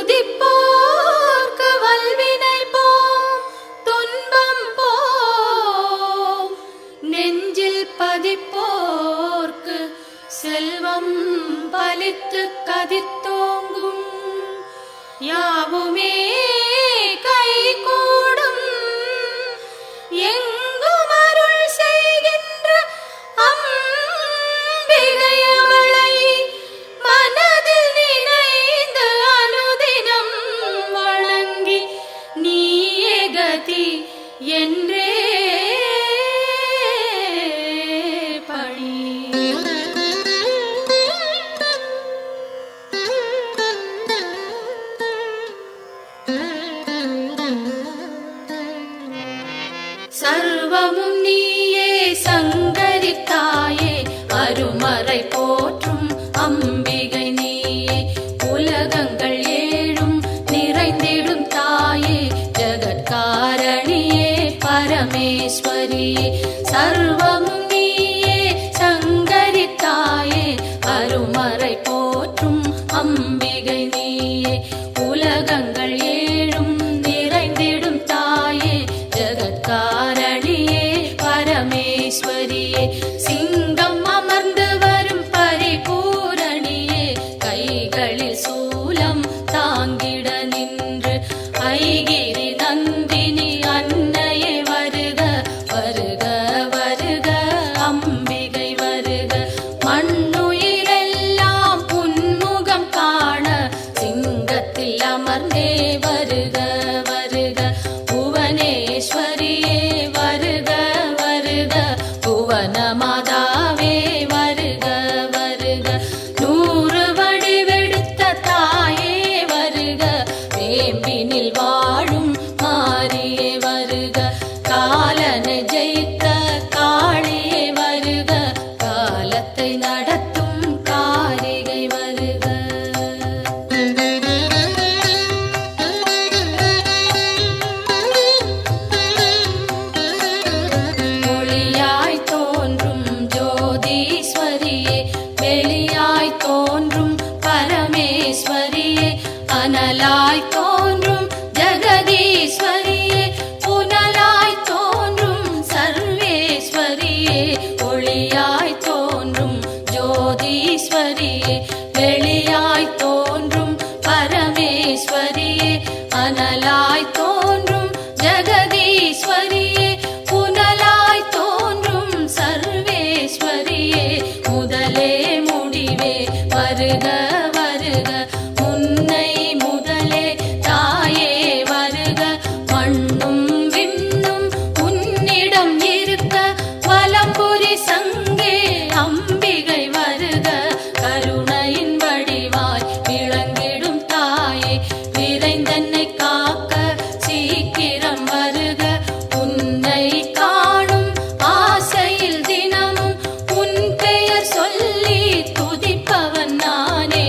துதிப்போர்க்கு வல்வினை போம் துன்பம் போம் நெஞ்சில் பதிப்போர்க்கு செல்வம் பலித்து கதித்தோங்கும் யாவுமே கைகூடும் எங்கும் அருள் செய்கின்ற அம்பிகை அவளை மனதில் நினைந்து அனுதினம் வணங்கி நீயே கதி என்றே பணி. சர்வமும் நீயே சங்கரித்தாயே அருமறை போற்றும் அம்பிகை நீயே உலகங்கள் ஏழும் நிறைந்திடும் தாயே ஜகத்காரணியே பரமேஸ்வரியே சர்வமும் நீயே சங்கரித்தாயே அருமறை போற்றும் அம்பிகை நீயே உலகங்கள் ஏழும் நிறைந்திடும் தாயே ஜகத்காரணியே பரமேஸ்வரியே சிங்கம் அமர்ந்து வரும் பரிபூரணியே கைகளில் சூலம் தாங்கிட நின்று ஐகிரி நந்தினி அன்னையே வருக வருக வருக அம்பிகை வருக மண்ணுயிரெல்லாம் புன்முகம் காண சிங்கத்தில் அமர்ந்தே வருக வருக புவனேஸ்வரியே வருக வருக புவன மாதாவே வருக வருக நூறு வடிவெடுத்த தாயே வருக வேம்பினில் வாழும் மாரியே வருக காலனை ஜெயித்த காளியே வருக காலத்தை நடத்தும் காரிகை வருக. ஒளியாய் தோன்றும் ஜோதீஸ்வரியே வெளியாய் தோன்றும் பரமேஸ்வரியே அனலாய் தோன்றும் ஜெகதீஸ்வரியே புனலாய் தோன்றும் சர்வேஸ்வரியே ஒளியாய் தோன்றும் ஜோதீஸ்வரியே வெளியாய் தோன்றும் பரமேஸ்வரியே அனலாய் தோன்றும் ஜெகதீஸ்வரியே புனலாய் தோன்றும் சர்வேஸ்வரியே முதலே முடிவே வருக வருக முன்னை முதலே தாயே வருக மண்ணும் விண்ணும் உன்னிடம் இருக்க வலம்புரி சங்கே அம்பிகை வருக கருணையின் வடிவாய் விளங்கிடும் தாயே விரைந்தன்னை காக்க சீக்கிரம் வருக உன்னை காணும் ஆசையில் தினமும் உன் பெயர் சொல்லி துதிப்பவன் நானே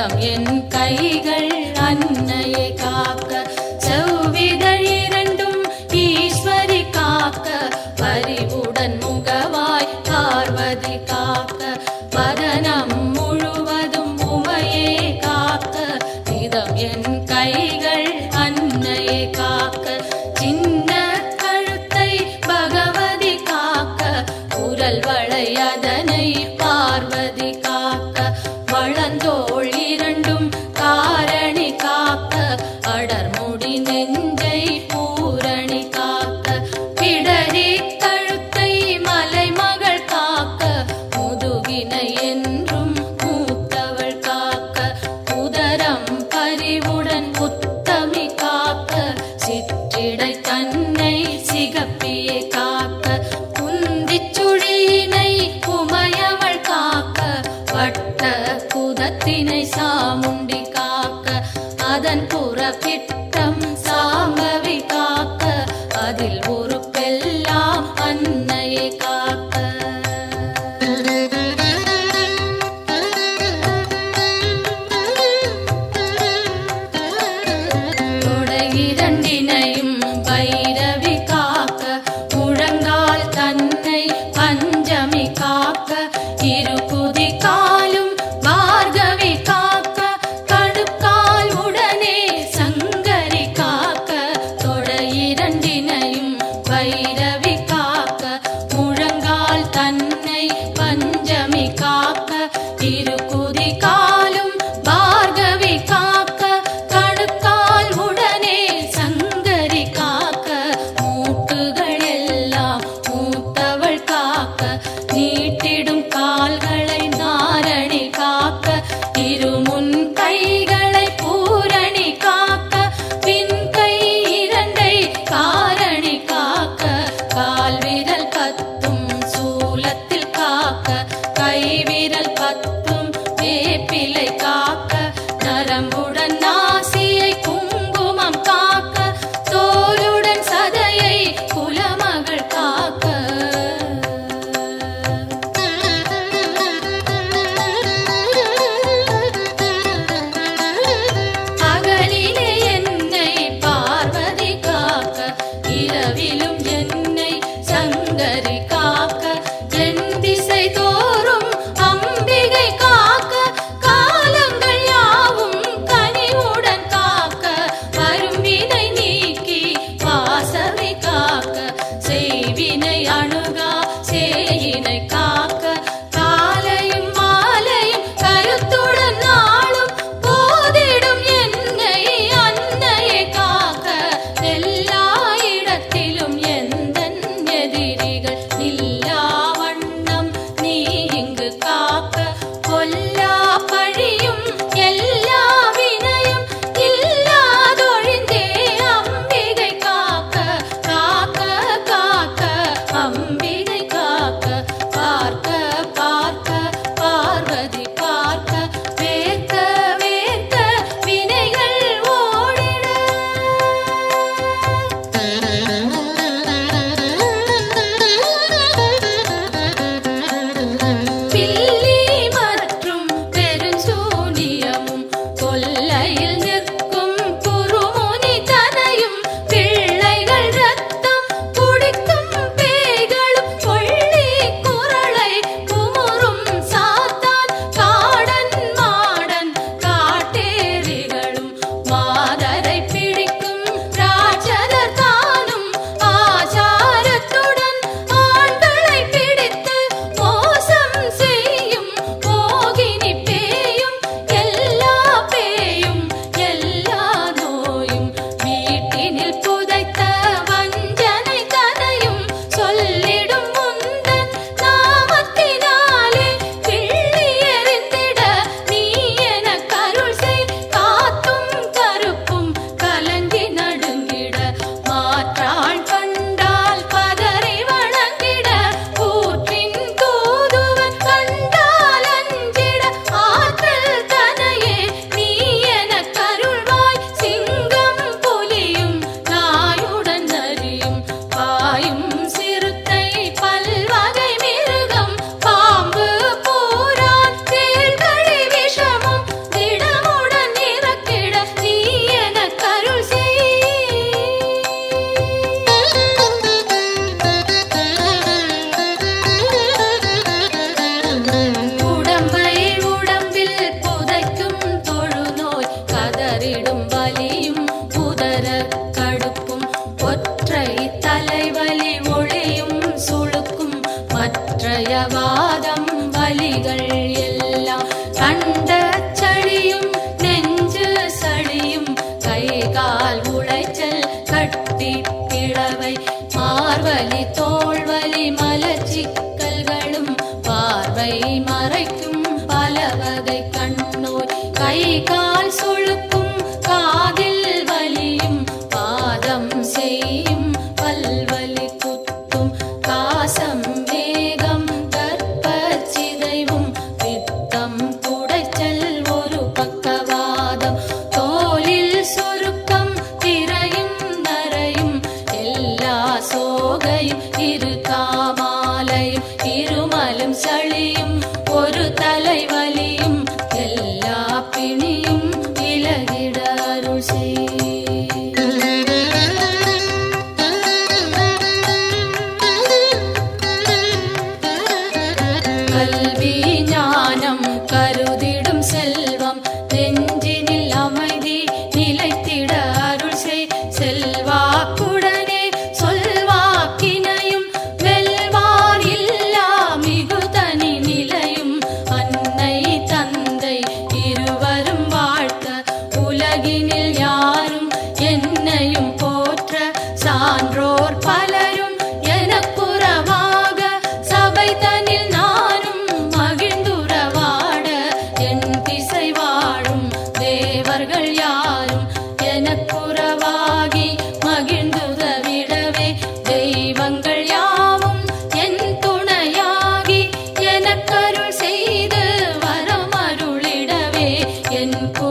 இதம் என் கைகள் அன்னையை காக்க, செவ்விதழ் இரண்டும் ஈஸ்வரி காக்க, பரிவுடன் முகவாய் பார்வதி காக்க, வதனம் முழுவதும் உமையே காக்க, இதம் என் கைகள் அன்னையை காக்க, சின்ன கழுத்தை பகவதி காக்க, குரல் வளை அதனை பார்வதி காக்க, வளந்தோள் இரண்டும் காரணி காக்க, அடர்முடி நெஞ்சை பூரணி காக்க, பிடரி கழுத்தை மலைமகள் காக்க, முதுகினை என்றும் மூத்தவள் காக்க, உதரம் பரிவுடன் உத்தமி காக்க, சிற்றிடை தன்னை சிகப்பியை காக்க, குந்திச் சுழியினை உமையவள் காக்க, வட்ட குதத்தினை சாமுண்டி காக்க, அதன் புறப்பிட்டம் சாம்பவி காக்க, அதில் உறுப்பெல்லாம் அன்னையை காக்க. தொடை இரண்டினையும் பைரவி காக்க, முழங்கால் தன்னை பஞ்சமி காக்க, இரு குதி காலும் பார்கவி காக்க, கடுக்கால் உடனே சங்கரி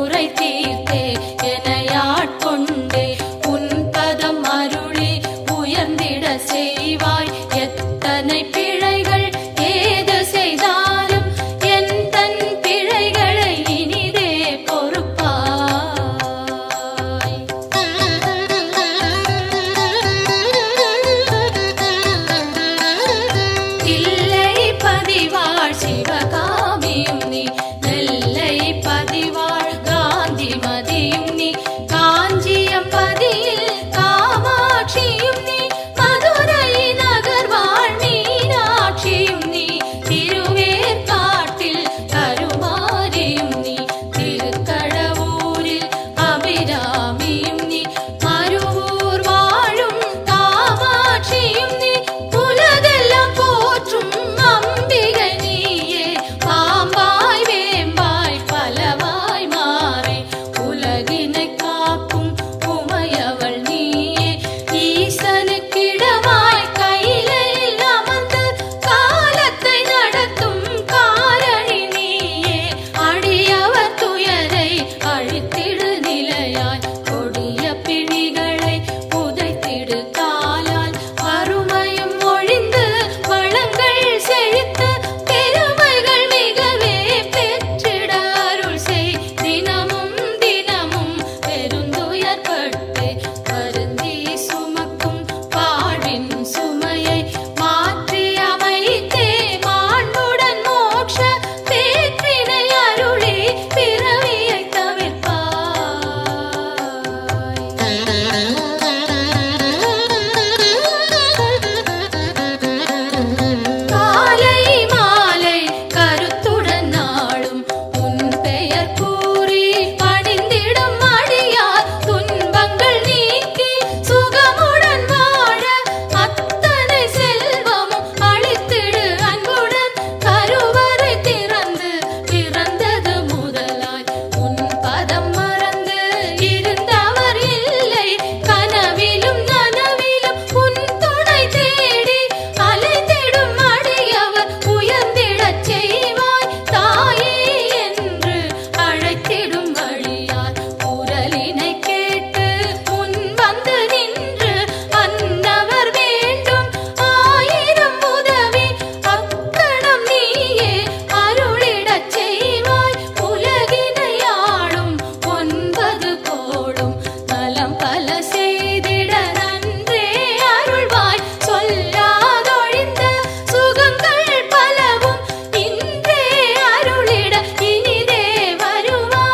குறை தீர்த்தே எனையாட்கொண்டே உன் பதம் அருளி உயர்ந்திட செய்வாய். எத்தனை பிழைகள் ஏது செய்தாலும் என் தன் பிழைகளை இனிதே பொறுப்பாய். தில்லை பதிவாழ் சிவகாமியும் நீ, நெல்லை பதிவாழ் காந்தி மதியும் நீ, காஞ்சியம் பதியில் காமாட்சியும் நீ, மதுரை நகர் வாழ் மீனாட்சியும் நீ, திருவேற்காட்டில் கருமாரியும் நீ, திருக்கடவூரில் அபிராமியும் நீ, மருவூர் வாழும் காமாட்சியும் நீ, உலகெல்லாம் போற்றும் அம்பிகை நீயே. பாம்பாய் வேம்பாய் பலவாய் மாறே உலகினை காக்கும் உமையவள் நீயே. ஈசனுக்கிடமாய் கையிலையில் அமர்ந்து காலத்தை நடத்தும் காரணி நீயே. அடியவர் துயரை அழித்திடு நிலையாய், கொடிய பிணிகளை புதைத்திடு காலால். வறுமையும் ஒழிந்து வளங்கள் செழித்து பெருமைகள் மிகவே பெற்றிட அருள் செய். தினமும் தினமும் பெருந்துயர்பட்டு வருந்தி சுமக்கும் வாழ்வின் சுமையை மாற்றி அமைத்தே மாண்புடன் மோட்ச பேற்றினை அருளி பிறவியை தவிர்ப்பாய். காலை மாலை கருத்துடன் நாளும் உன் பெயர் கூறி பணிந்திடும் அடியார் துன்பங்கள் நீக்கி சுகமுடன் வாழ அத்தனை செல்வமும் அளித்திடு அன்புடன். கருவறை திறந்து பிறந்தது முதலாய் உன் பதம் மறந்து இருந்தவர் இல்லை. கனவிலும் நனவிலும் உன் துணை தேடி அலைந்திடும் அடியவர் உயர்ந்திடச் செய்வாய். தாயே என்று அழைத்திடும் வழியார் குரலினை கேட்டு முன் வந்து நின்று அன்னவர் வேண்டும் ஆயிரம் உதவி அக்கணம் நீயே அருளிடச் செய்வாய். உலகினை ஆளும் 9 கோடும் நலம் பல செய்திட நன்றே அருள்வாய். சொல்லாதொழிந்த சுகங்கள் பலவும் இன்றே அருளிட இனிதே வருவாய்.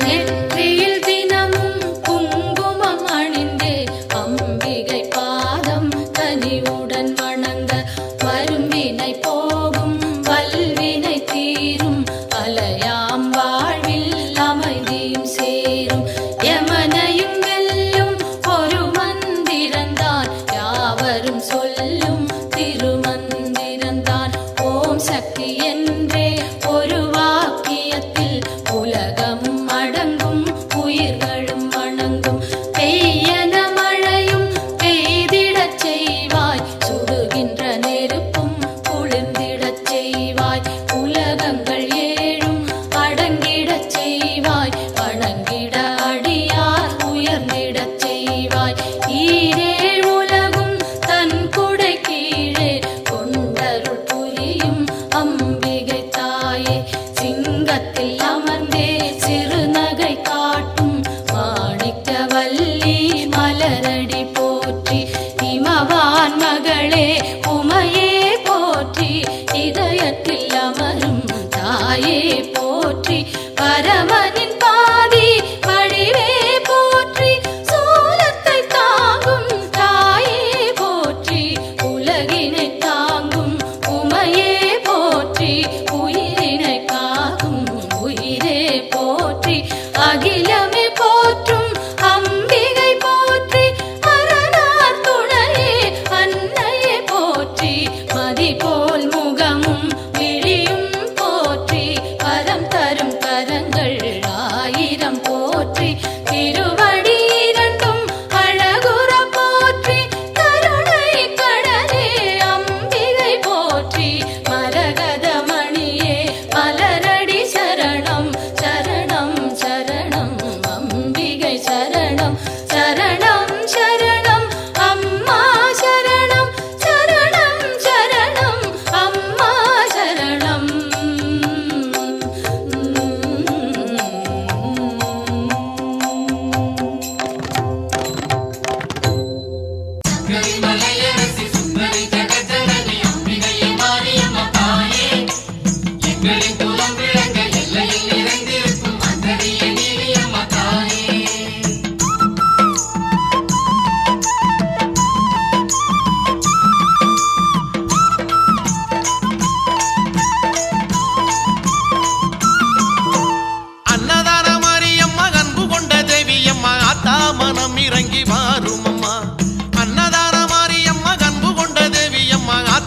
நெற்றியில் தினமும் குங்குமம் அணிந்தே அம்பிகை பாதம் கனிவுடன் வணங்க வரும்பினை போகும் வல்வினை தீரும். அலையாம் வாழ்வில் அமைதியும் சேரும். யமனையும் வெல்லும் ஒரு மந்திரந்தான் யாவரும் சொல்லும் திருமந்திரந்தான். ஓம் சக்தி என்றே ஒரு வாக்கியத்தில் உலகமும் அடங்கும் உயிர்களும் வணங்கும். பெய்யன மழையும் பெய்திடச் செய்வாய், சுடுகின்ற நெருப்பும் குளிர்ந்திடச் செய்வாய். உலகங்கள் ஏழும் அடங்கிடச் செய்வாய், வணங்கிட அடியார் உயர்ந்திடச் செய்வாய். ஈரேழ் உலகும் தன் குடை கீழே கொண்டருள் புரியும் அம்பிகை தாயே. சிங்கத்தில் அமர்ந்தே சிறுநகை காட்டும் மாணிக்கவல்லி மலரடி போற்றி. இமவான் மகளே உமையே போற்றி, இதயத்தில் அமரும் தாயே போற்றி. பரமனின் பாதி வடிவே போற்றி, சூலத்தை தாங்கும் தாயே போற்றி. உலகினை தாங்கும் உமையே போற்றி, உயிரினை காக்கும் உயிரே போற்றி. அகிலமே போற்றும் அம்பிகை போற்றி, அரணார் துணையே அன்னையே போற்றி.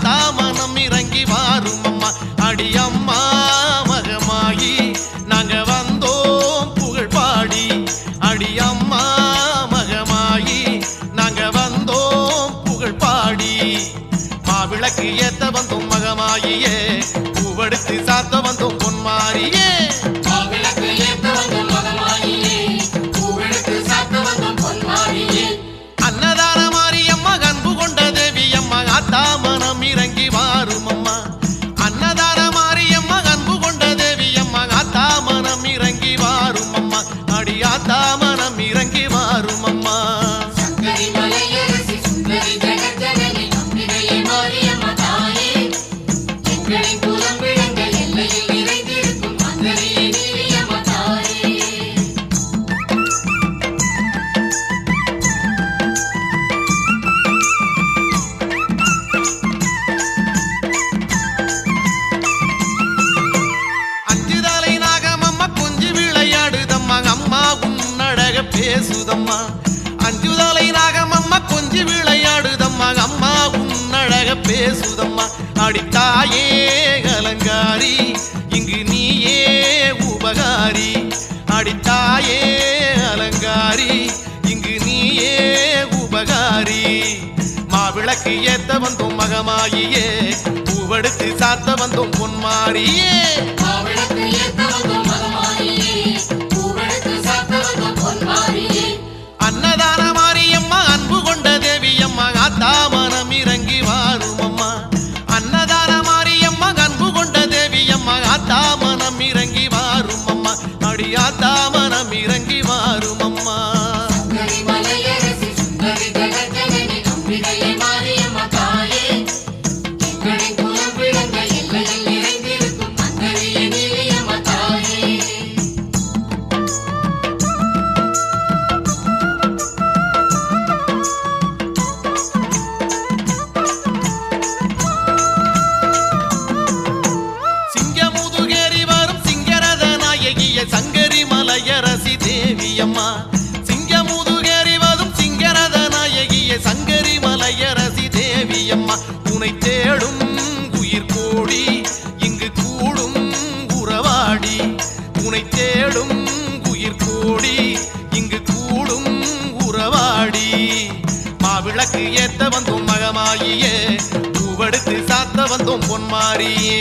ஆத்தா மனம் இறங்கி வாரும் அம்மா. அடி அம்மா மகமாயி நாங்க வந்தோம் புகழ் பாடி. அடி அம்மா மகமாயி நாங்க வந்தோம் புகழ் பாடி. மாவிளக்கு ஏத்த வந்தோம் மகமாயியே, பூவெடுத்து சாத்த வந்தோம் பொன்மாரியே. அன்னதான மாரியம்மா அன்பு கொண்ட தேவி அம்மா ஆத்தா மனம் இறங்கி வாரும் அம்மா. அன்னதான மாரியம்மா அன்பு கொண்ட தேவி அம்மா ஆத்தா மனம் இறங்கி வாரும் அம்மா. அடி ஆத்தா மனம் இறங்கி வாரும் அம்மா. பேசுதம்மா அஞ்சுதலை நாகமம்மா கொஞ்சி விளையாடுதம்மா. அம்மா உன்னழக பேசுதம்மா. அடித்தாயே அலங்காரி இங்கு நீயே உபகாரி. அடித்தாயே அலங்காரி இங்கு நீயே உபகாரி. மாவிளக்கு ஏத்த வந்தோம் மகமாயியே, பூவெடுத்து சாத்த வந்தோம் பொன்மாரியே. அன்னதான மாரியம்மா அன்பு கொண்ட தேவி அம்மா ஆத்தா மனம் இறங்கி வாரும் அம்மா. அன்னதான மாரியம்மா அன்பு கொண்ட தேவி அம்மா ஆத்தா மனம் இறங்கி வாரும் அம்மா. அடி ஆத்தா மனம் இறங்கி வாரும் அம்மா. சங்கரி மலையரசி தேவி அம்மா. சிங்கமுதுகேறி வரும் சிங்கரத நாயகிய சங்கரி மலையரசி தேவி அம்மா. உனை தேடும் உயிர் கோடி இங்கு கூடும் உறவாடி. உனை தேடும் உயிர் கோடி இங்கு கூடும் உறவாடி. மாவிளக்கு ஏத்த வந்தோம் மகமாயியே, பூவெடுத்து சாத்த வந்தோம் பொன்மாரியே.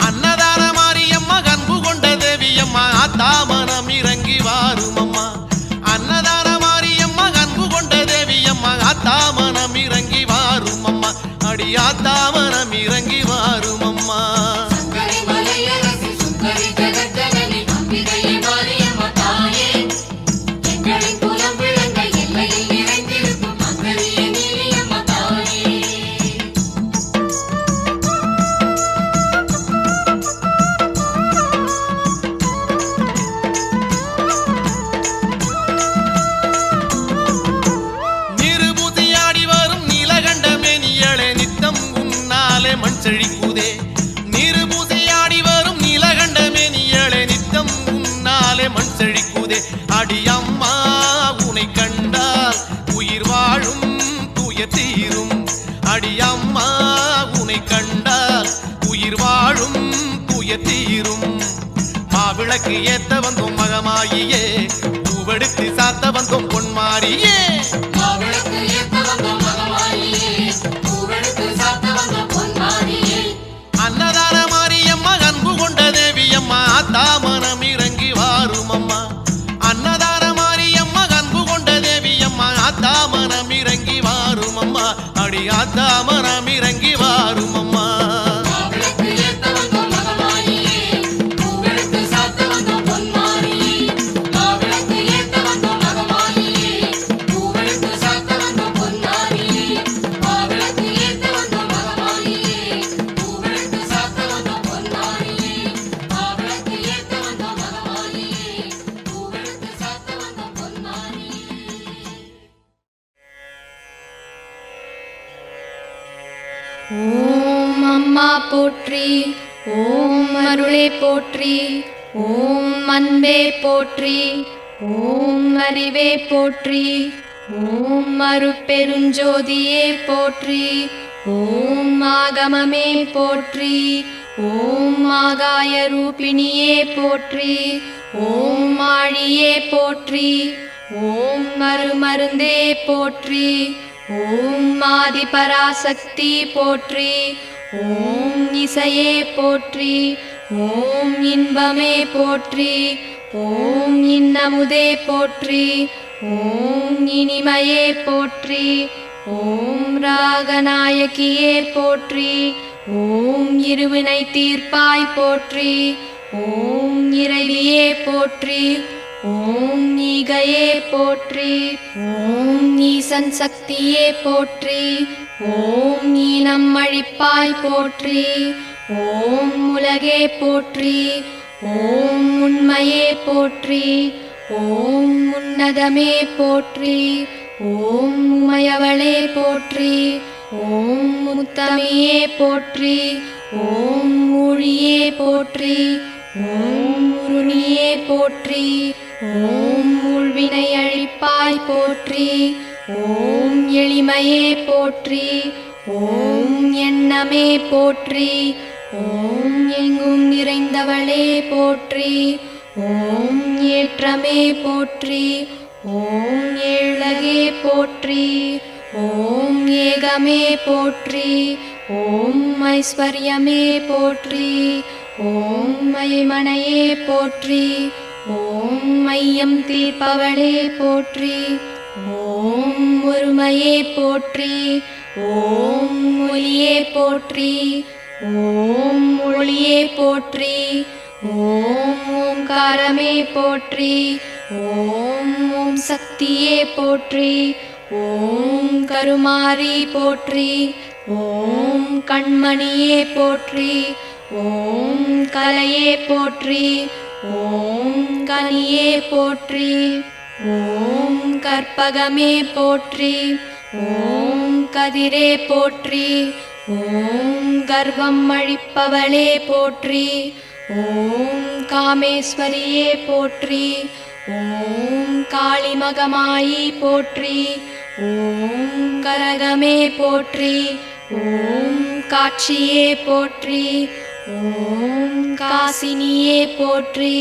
அன்னதான மாரியம்மா அன்பு கொண்ட தேவி அம்மா ஆத்தா மனம் இறங்கி வாரும் அம்மா. அன்னதான மாரியம்மா அன்பு கொண்ட தேவி அம்மா ஆத்தா மனம் இறங்கி வாரும் அம்மா. அடி ஆத்தா மனம் இறங்கி வாரும் அம்மா. மண் செழிக்குதே நீரு பூசையாடி வரும் நீலகண்டமே நீயளே நித்தம் உன்னாலே மண் செழிக்குதே. அடி அம்மா உனை கண்டால் உயிர் வாழும் துயர் தீரும். அடி அம்மா உனை கண்டால் உயிர் வாழும் துயர் தீரும். மாவிளக்கு ஏத்த வந்தோம் மகமாயியே, பூவெடுத்து சாத்த வந்தோம் பொன்மாரியே. அன்னதான மாரியம்மா அன்பு கொண்ட தேவி அம்மா ஆத்தா மனம் இறங்கி வாரும் அம்மா. அன்னதான மாரியம்மா அன்பு கொண்ட தேவி அம்மா ஆத்தா மனம் இறங்கி வாரும் அம்மா. அடி ஆத்தா மனம் இறங்கி வாரும் அம்மா. ஓம் அம்மா போற்றி, ஓம் அருளே போற்றி, ஓம் அன்பே போற்றி, ஓம் அறிவே போற்றி. ஓம் அருட்பெருஞ்சோதியே போற்றி. ஓம் ஆகமமே போற்றி. ஓம் ஆகாய ரூபிணியே போற்றி. ஓம் ஆழியே போற்றி. ஓம் அருமருந்தே போற்றி. ஓம் ஆதி பராசக்தி போற்றி. ஓம் இசையே போற்றி. ஓம் இன்பமே போற்றி. ஓம் இன்னமுதே போற்றி. ஓம் இனிமையே போற்றி. ஓம் ராகநாயகியே போற்றி. ஓம் இருவினை தீர்ப்பாய் போற்றி. ஓம் இறைவியே போற்றி. ஓம் ஈகையே போற்றி. ஓம் ஈசன் சக்தியே போற்றி. ஓம் ஈனம் அழிப்பாய் போற்றி. ஓம் உலகே போற்றி. ஓம் உண்மையே போற்றி. ஓம் உன்னதமே போற்றி. ஓம் உமையவளே போற்றி. ஓம் முத்தமியே போற்றி. ஓம் ஊழியே போற்றி. ஓம் உருணியே போற்றி. ஓம் ஊழ்வினை அழிப்பாய் போற்றி. ஓம் எளிமையே போற்றி. ஓம் எண்ணமே போற்றி. ஓம் எங்கும் நிறைந்தவளே போற்றி. ஓம் ஏற்றமே போற்றி. ஓம் ஏழகே போற்றி. ஓம் ஏகமே போற்றி. ஓம் ஐஸ்வர்யமே போற்றி. ஓம் மைமனையே போற்றி. ஓம் மையம் தீர்ப்பவளே போற்றி. ஓம் ஒருமையே போற்றி. ஓம் ஒளியே போற்றி. ஓம் ஒளியே போற்றி. ஓம் ஓம்காரமே போற்றி. ஓம் ஓம் சக்தியே போற்றி. ஓம் கருமாரி போற்றி. ஓம் கண்மணியே போற்றி. ஓம் கலையே போற்றி. ஓம் கனியே போற்றி. ஓம் கற்பகமே போற்றி. ஓம் கதிரே போற்றி. ஓம் கர்வம் அழிப்பவளே போற்றி. ஓம் காமேஸ்வரியே போற்றி. ஓம் காளிமகமாயி போற்றி. ஓம் கரகமே போற்றி. ஓம் காட்சியே போற்றி. ஓம் காசினியே போற்றி.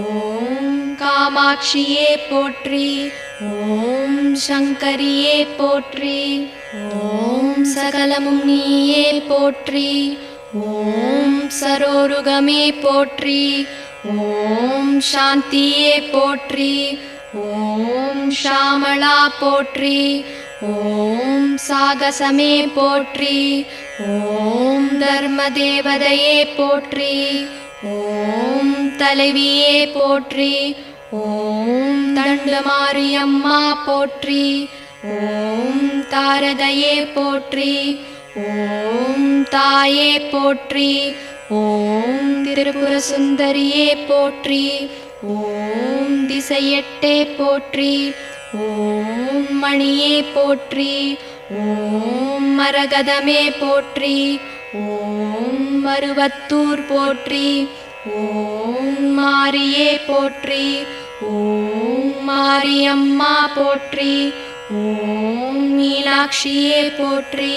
ஓம் காமாட்சியே போற்றி. ஓம் சங்கரியே போற்றி. ஓம் சகலமும் நீயே போற்றி. ஓம் சரோருகமே போற்றி. ஓம் சாந்தியே போற்றி. ஓம் ஷாமளா போற்றி. ஓம் சாகசமே போற்றி. ஓம் தர்ம தேவதையே போற்றி. ஓம் தலைவியே போற்றி. ஓம் தண்டமாரியம்மா போற்றி. ஓம் தாரதையே போற்றி. ஓம் தாயே போற்றி. ஓம் திரிபுர சுந்தரியே போற்றி. ஓம் திசையெட்டே போற்றி. ஓம் மணியே போற்றி. ஓம் மரகதமே போற்றி. ஓம் மருவத்தூர் போற்றி. ஓம் மாரியே போற்றி. ஓம் மாரியம்மா போற்றி. ஓம் மீனாட்சியே போற்றி.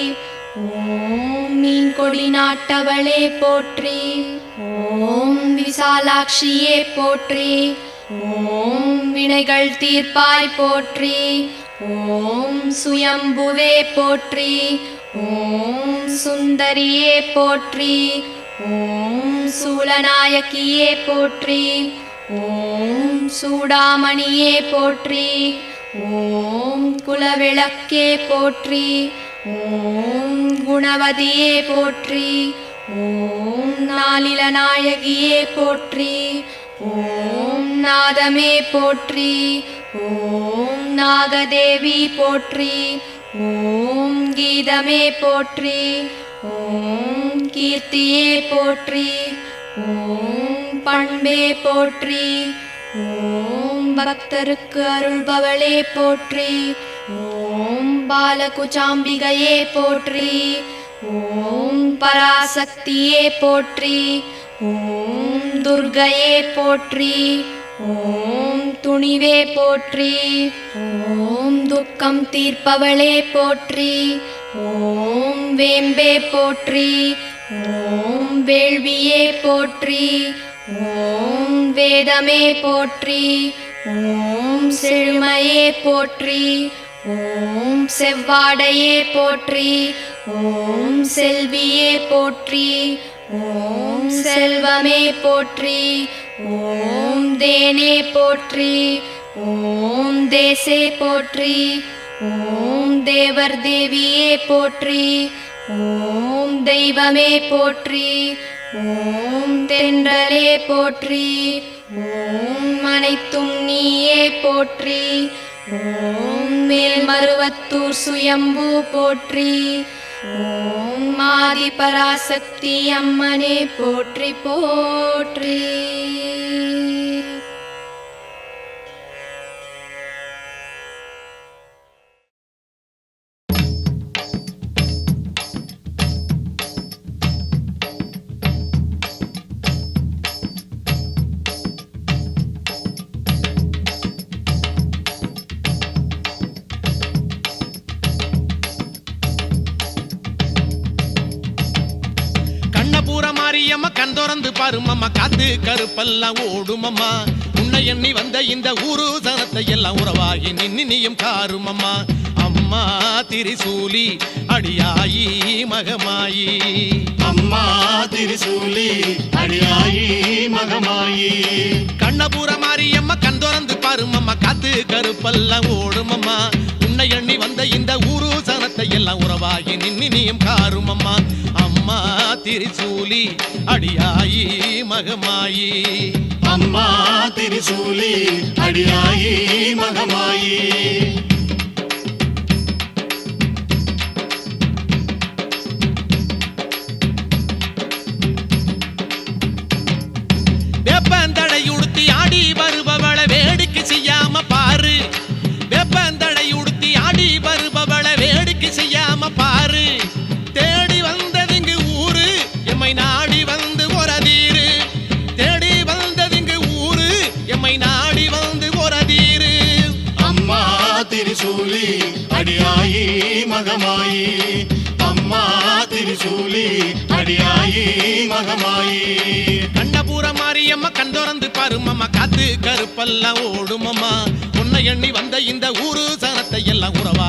ஓம் மீன்கொடி நாட்டவளே போற்றி. ஓம் விசாலாட்சியே போற்றி. ஓம் வினைகள் தீர்ப்பாய் போற்றி. ஓம் சுயம்புவே போற்றி. ஓம் சுந்தரியே போற்றி. ஓம் சூலநாயகியே போற்றி. ஓம் சூடாமணியே போற்றி. ஓம் குலவிளக்கே போற்றி. ஓம் குணவதியே போற்றி. ஓம் நாளில நாயகியே போற்றி. ஓம் நாதமே போற்றி. ஓம் நாகதேவி போற்றி. ஓம் கீதமே போற்றி. ஓம் கீர்த்தியே போற்றி. ஓம் பண்பே போற்றி. ஓம் பக்தருக்கு அருள்பவளே போற்றி. ஓம் பாலகுச்சாம்பிகையே போற்றி. ஓம் பராசக்தியே போற்றி. ஓம் துர்க்கையே போற்றி. ஓம் துணிவே போற்றி. ஓம் துக்கம் தீர்ப்பவளே போற்றி. ஓம் வேம்பே போற்றி. ஓம் வேள்வியே போற்றி. ஓம் வேதமே போற்றி. ஓம் செழுமையே போற்றி. ஓம் செவ்வாடையே போற்றி. ஓம் செல்வியே போற்றி. ஓம் செல்வமே போற்றி. ஓம் தேனே போற்றி. ஓம் தேசே போற்றி. ஓம் தேவர் தேவியே போற்றி. ஓம் தெய்வமே போற்றி. ஓம் தென்றலே போற்றி. ஓம் அனைத்தும் நீயே போற்றி. ஓம் மேல்மருவத்தூர் சுயம்பு போற்றி. ஓம் ஆதி பராசக்தி அம்மனே போற்றி போற்றி. மாரியம்மா கண் திறந்து பாருமம்மா காத்து கருப்பெல்லாம் ஓடுமம்மா உன்னை எண்ணி வந்த இந்த ஊரு சனத்தை எல்லாம் உறவாகி நின்னியும் காருமம்மா அம்மா திரிசூலி அடியாயி மகமாயி அம்மா திரிசூலி அடியாயி மகமாயி கண்ணபுர மாரியம்மா கண் திறந்து பாருமம்மா காத்து கருப்பெல்லாம் ஓடுமம்மா உன்னை எண்ணி வந்த இந்த ஊரு சனத்தை எல்லாம் உறவாகி நின்னியும் காருமம்மா அம்மா திரிசூலி அடியாயி மகமாயி அம்மா திரிசூலி அடியாயி மகமாயி வேப்பந்தடை உடுத்தி ஆடி வருபவளை வேடிக்கை செய்யாம பாரு வேப்பந்தடை உடுத்தி ஆடி வருபவளை வேடிக்கை செய்யாம பாரு தேடி வந்ததுங்கு ஊரு எம்மை நாடி வந்து ஒரதீரு தேடி வந்ததுங்கு ஊரு எம்மை நாடி வந்து ஒரதீரு அம்மா திரிசூலி அடியாயி மகமாயி அம்மா திரிசூலி அடியாயி மகமாயி கண்ணபுர மாரியம்மா கண் திறந்து பாருமம்மா காத்து கருப்பெல்லாம் ஓடுமம்மா உன்னை எண்ணி வந்த இந்த ஊரு சனத்தை எல்லாம் உறவா